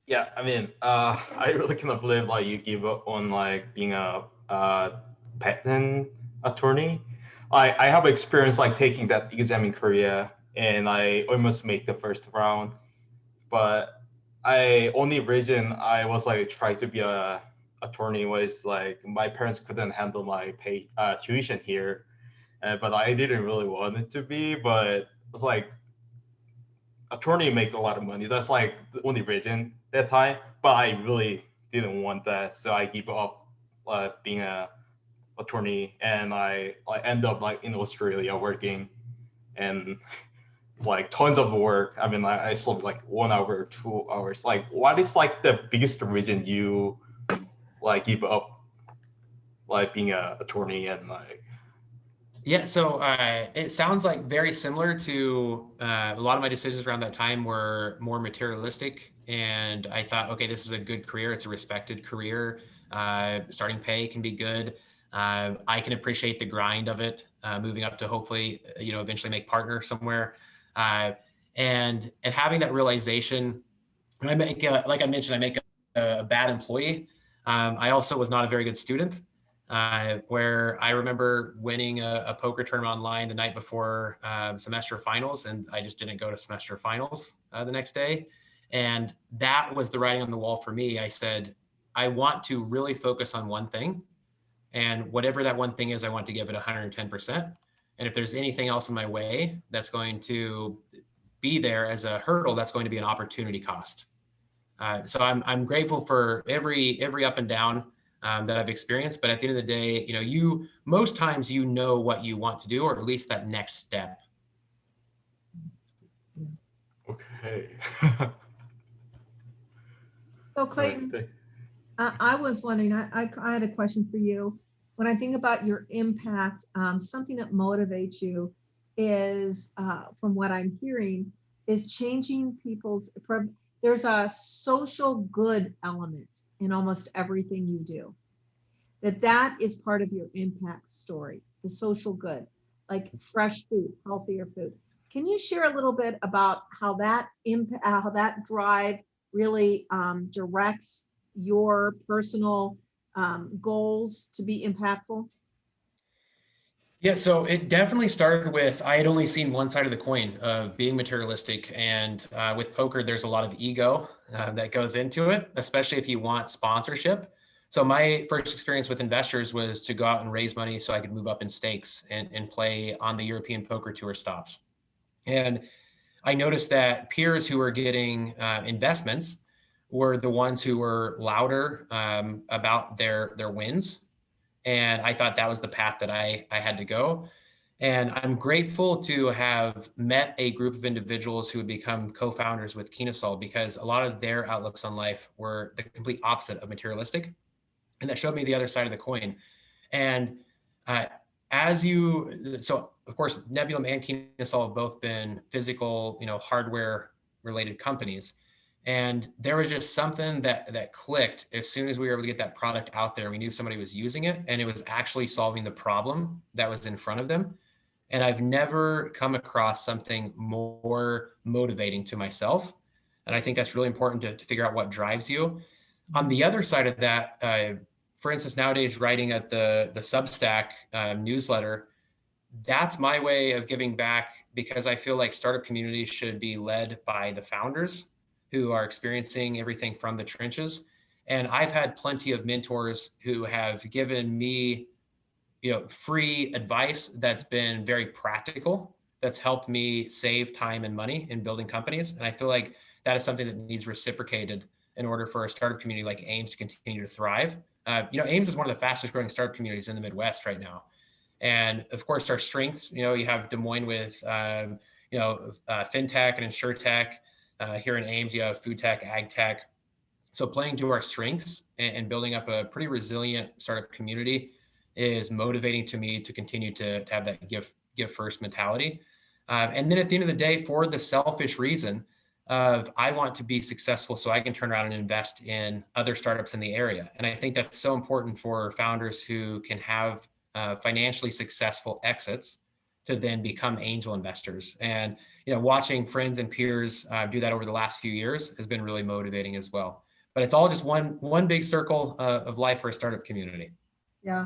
Speaker 6: Yeah, I mean, I really cannot believe like you give up on like being a patent attorney. I have experience like taking that exam in Korea, and I almost make the first round. But only reason I was like trying to be a attorney was like my parents couldn't handle my tuition here, but I didn't really want it to be. But it's like attorney make a lot of money. That's like the only reason that time. But I really didn't want that, so I gave up being a attorney, and I end up like in Australia working, and it's like tons of work. I mean, I slept like 1 hour or 2 hours. Like, what is like the biggest reason you like give up like being a attorney and like?
Speaker 5: Yeah, so it sounds like very similar to a lot of my decisions around that time were more materialistic. And I thought, okay, this is a good career. It's a respected career. Starting pay can be good. I can appreciate the grind of it, moving up to hopefully, eventually make partner somewhere. And having that realization, when I make, like I mentioned, I make a bad employee. I also was not a very good student. Where I remember winning a poker tournament online the night before semester finals, and I just didn't go to semester finals the next day. And that was the writing on the wall for me. I said, I want to really focus on one thing, and whatever that one thing is, I want to give it 110%. And if there's anything else in my way that's going to be there as a hurdle, that's going to be an opportunity cost. So I'm grateful for every up and down that I've experienced. But at the end of the day, most times what you want to do, or at least that next step.
Speaker 6: Okay.
Speaker 1: So Clayton, I was wondering, I had a question for you. When I think about your impact, something that motivates you is, from what I'm hearing, is changing there's a social good element in almost everything you do. That is part of your impact story, the social good, like fresh food, healthier food. Can you share a little bit about how that drive really directs your personal goals to be impactful?
Speaker 5: Yeah, so it definitely started with, I had only seen one side of the coin of being materialistic. And with poker, there's a lot of ego that goes into it, especially if you want sponsorship. So my first experience with investors was to go out and raise money so I could move up in stakes and play on the European Poker Tour stops. And I noticed that peers who were getting investments were the ones who were louder about their wins. And I thought that was the path that I had to go. And I'm grateful to have met a group of individuals who would become co-founders with Kennesaw, because a lot of their outlooks on life were the complete opposite of materialistic. And that showed me the other side of the coin. And so of course, Nebullam and Kennesaw have both been physical, hardware related companies. And there was just something that clicked as soon as we were able to get that product out there. We knew somebody was using it, and it was actually solving the problem that was in front of them. And I've never come across something more motivating to myself. And I think that's really important to figure out what drives you. On the other side of that, for instance, nowadays writing at the Substack newsletter, that's my way of giving back, because I feel like startup communities should be led by the founders who are experiencing everything from the trenches. And I've had plenty of mentors who have given me, free advice that's been very practical, that's helped me save time and money in building companies. And I feel like that is something that needs reciprocated in order for a startup community like AIMS to continue to thrive. AIMS is one of the fastest growing startup communities in the Midwest right now. And of course, our strengths, you have Des Moines with, fintech and insurtech. Here in AIMS, you have food tech, ag tech. So playing to our strengths and building up a pretty resilient startup community is motivating to me to continue to have that give first mentality. And then at the end of the day, for the selfish reason of I want to be successful so I can turn around and invest in other startups in the area. And I think that's so important for founders who can have financially successful exits to then become angel investors. And watching friends and peers do that over the last few years has been really motivating as well. But it's all just one big circle of life for a startup community.
Speaker 1: Yeah.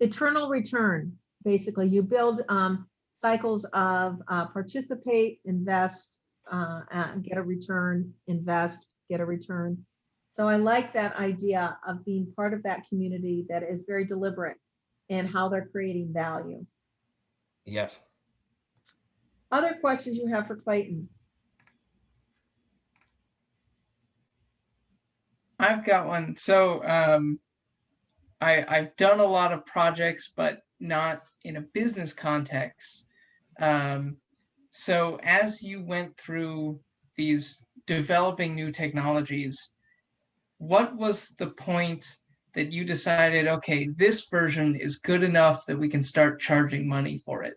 Speaker 1: Eternal return, basically. You build cycles of participate, invest, get a return, invest, get a return. So I like that idea of being part of that community that is very deliberate in how they're creating value.
Speaker 5: Yes.
Speaker 1: Other questions you have for Clayton?
Speaker 8: I've got one. So I've done a lot of projects, but not in a business context. So as you went through these developing new technologies, what was the point that you decided, okay, this version is good enough that we can start charging money for it?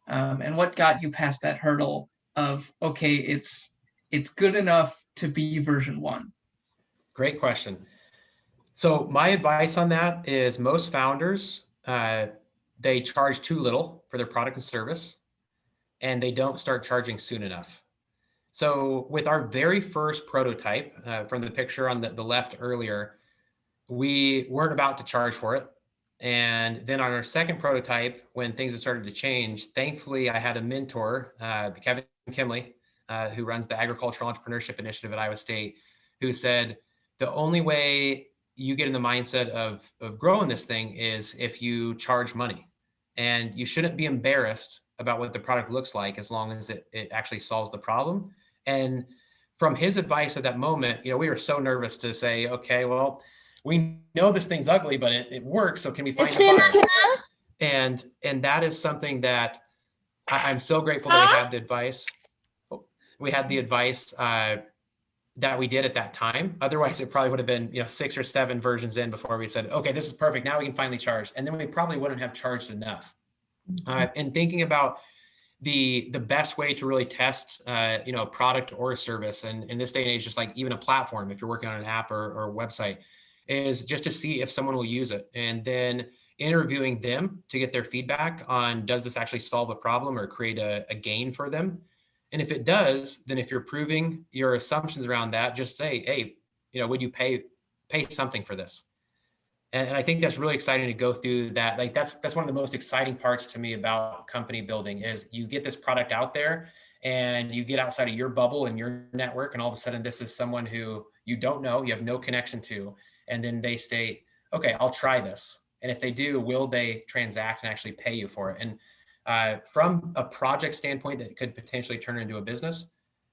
Speaker 8: And what got you past that hurdle of, okay, it's good enough to be version 1?
Speaker 5: Great question. So my advice on that is most founders, they charge too little for their product and service, and they don't start charging soon enough. So with our very first prototype, from the picture on the left earlier, we weren't about to charge for it. And then on our second prototype, when things had started to change, thankfully I had a mentor, Kevin Kimley, who runs the Agricultural Entrepreneurship Initiative at Iowa State, who said, the only way you get in the mindset of growing this thing is if you charge money, and you shouldn't be embarrassed about what the product looks like as long as it actually solves the problem. And from his advice at that moment, we were so nervous to say, okay, well, we know this thing's ugly, but it works. So can we find a buyer? And that is something that I'm so grateful that we had the advice. We had the advice that we did at that time. Otherwise, it probably would have been 6 or 7 versions in before we said, okay, this is perfect. Now we can finally charge. And then we probably wouldn't have charged enough. And thinking about the best way to really test, a product or a service, and in this day and age, just like even a platform, if you're working on an app or a website, is just to see if someone will use it, and then interviewing them to get their feedback on, does this actually solve a problem or create a gain for them? And if it does, then if you're proving your assumptions around that, just say, hey, would you pay something for this? And I think that's really exciting to go through that. Like that's one of the most exciting parts to me about company building is you get this product out there and you get outside of your bubble and your network. And all of a sudden this is someone who you don't know, you have no connection to. And then they state, okay, I'll try this. And if they do, will they transact and actually pay you for it? And from a project standpoint that could potentially turn into a business,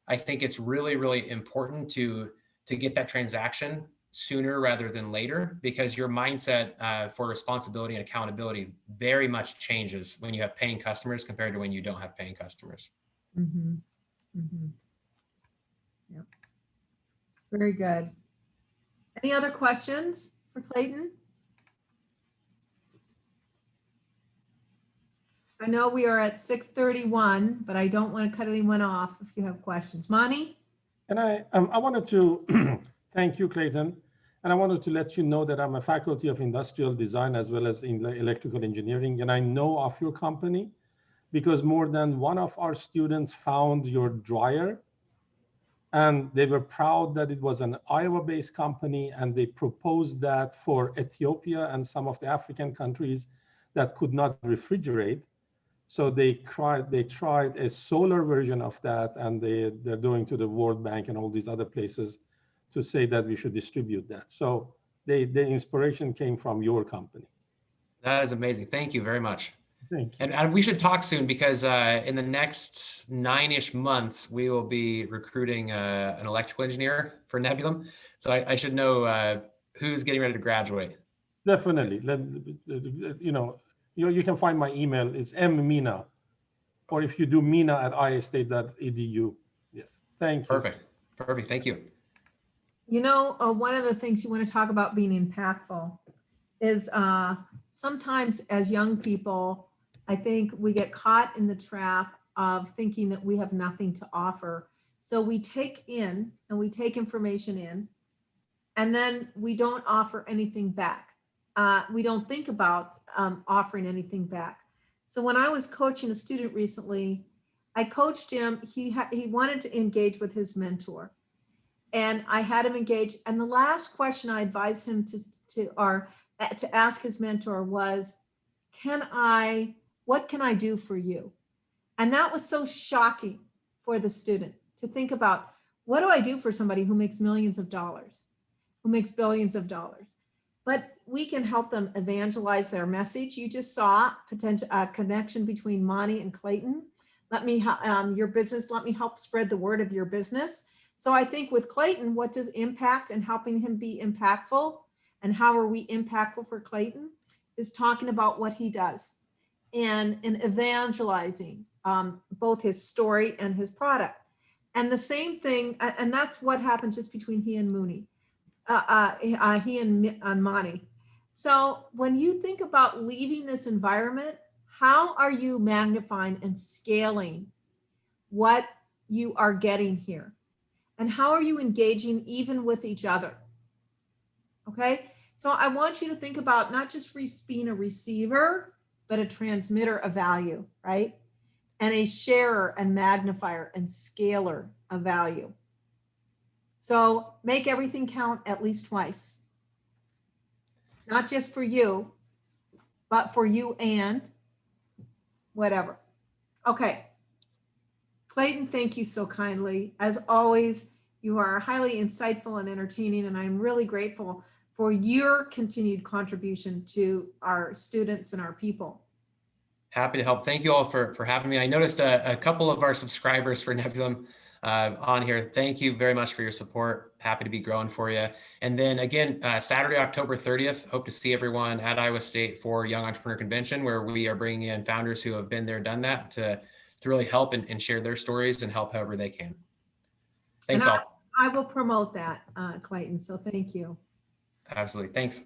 Speaker 5: I think it's really, really important to get that transaction sooner rather than later, because your mindset for responsibility and accountability very much changes when you have paying customers compared to when you don't have paying customers.
Speaker 1: Mm-hmm. Mm-hmm. Yep. Very good. Any other questions for Clayton? I know we are at 6:31, but I don't want to cut anyone off if you have questions. Mani?
Speaker 9: And I wanted to thank you, Clayton. And I wanted to let you know that I'm a faculty of industrial design as well as in electrical engineering. And I know of your company because more than one of our students found your dryer. And they were proud that it was an Iowa-based company, and they proposed that for Ethiopia and some of the African countries that could not refrigerate. So they tried a solar version of that, and they're doing to the World Bank and all these other places to say that we should distribute that. So the inspiration came from your company.
Speaker 5: That is amazing. Thank you very much.
Speaker 9: Thank you.
Speaker 5: And we should talk soon because in the next 9-ish months, we will be recruiting an electrical engineer for Nebullam. So I should know who's getting ready to graduate.
Speaker 9: Definitely. You can find my email. It's mmina, or if you do mina@iastate.edu. Yes. Thank you.
Speaker 5: Perfect. Thank you.
Speaker 1: One of the things you want to talk about being impactful is sometimes as young people, I think we get caught in the trap of thinking that we have nothing to offer. So we take information in, and then we don't offer anything back. We don't think about offering anything back. So when I was coaching a student recently, I coached him. He wanted to engage with his mentor, and I had him engage. And the last question I advised him to ask his mentor was, what can I do for you? And that was so shocking for the student to think about, what do I do for somebody who makes millions of dollars, who makes billions of dollars? But we can help them evangelize their message. You just saw potential connection between Monty and Clayton. Let me, your business, let me help spread the word of your business. So I think with Clayton, what does impact and helping him be impactful, and how are we impactful for Clayton, is talking about what he does and evangelizing both his story and his product. And the same thing, and that's what happened just between he and Mooney, he and Monty. So when you think about leaving this environment, how are you magnifying and scaling what you are getting here? And how are you engaging even with each other? Okay, so I want you to think about not just being a receiver, but a transmitter of value, right? And a sharer and magnifier and scaler of value. So make everything count at least twice. Not just for you, but for you and whatever. Okay. Clayton, thank you so kindly. As always, you are highly insightful and entertaining, and I'm really grateful for your continued contribution to our students and our people.
Speaker 5: Happy to help. Thank you all for having me. I noticed a couple of our subscribers for Nebullam on here. Thank you very much for your support. Happy to be growing for you. And then again, Saturday, October 30th, hope to see everyone at Iowa State for Young Entrepreneur Convention, where we are bringing in founders who have been there, done that, to really help and share their stories and help however they can. Thanks all.
Speaker 1: I will promote that, Clayton. So thank you.
Speaker 5: Absolutely. Thanks.